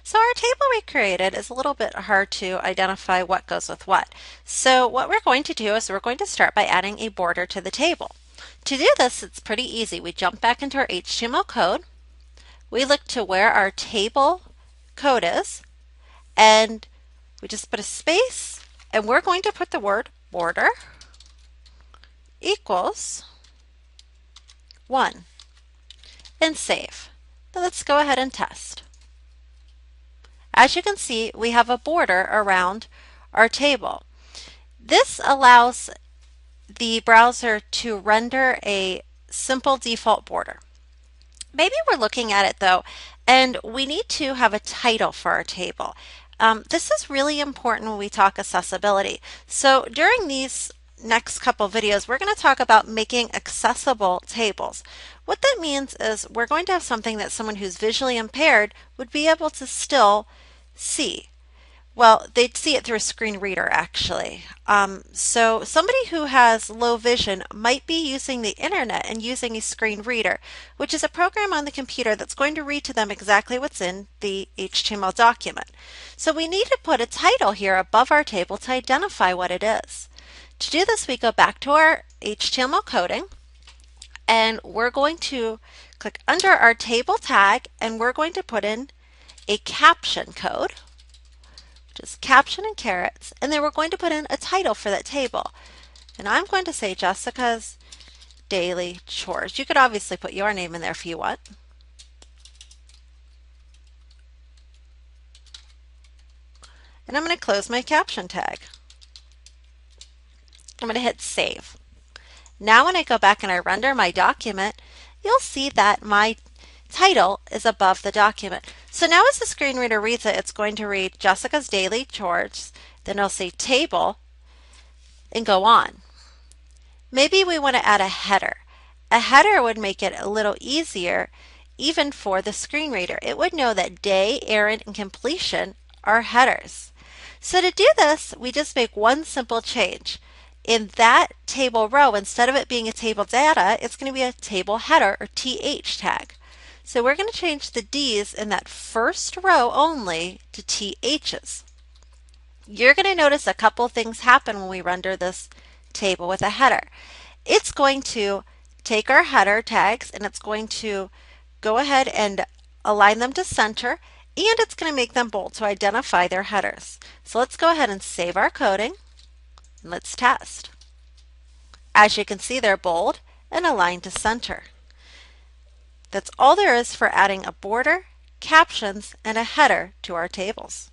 So our table we created is a little bit hard to identify what goes with what. So what we're going to do is we're going to start by adding a border to the table. To do this, it's pretty easy. We jump back into our HTML code. We look to where our table code is, and we just put a space, and we're going to put the word border equals 1 and save. Now let's go ahead and test. As you can see, we have a border around our table. This allows the browser to render a simple default border. Maybe we're looking at it though, and we need to have a title for our table. This is really important when we talk accessibility. So during these next couple videos, we're going to talk about making accessible tables. What that means is we're going to have something that someone who's visually impaired would be able to still see. Well, they'd see it through a screen reader actually. So somebody who has low vision might be using the internet and using a screen reader, which is a program on the computer that's going to read to them exactly what's in the HTML document. So we need to put a title here above our table to identify what it is. To do this, we go back to our HTML coding, and we're going to click under our table tag, and we're going to put in a caption code, which is caption and carrots, and then we're going to put in a title for that table. And I'm going to say Jessica's Daily Chores. You could obviously put your name in there if you want. And I'm going to close my caption tag. I'm going to hit save. Now when I go back and I render my document, you'll see that my title is above the document. So now as the screen reader reads it, it's going to read Jessica's Daily Chores, then it'll say table, and go on. Maybe we want to add a header. A header would make it a little easier even for the screen reader. It would know that day, errand, and completion are headers. So to do this, we just make one simple change. In that table row, instead of it being a table data, it's going to be a table header or TH tag. So we're going to change the D's in that first row only to TH's. You're going to notice a couple things happen when we render this table with a header. It's going to take our header tags and it's going to go ahead and align them to center, and it's going to make them bold to identify their headers. So let's go ahead and save our coding. Let's test. As you can see, they're bold and aligned to center. That's all there is for adding a border, captions, and a header to our tables.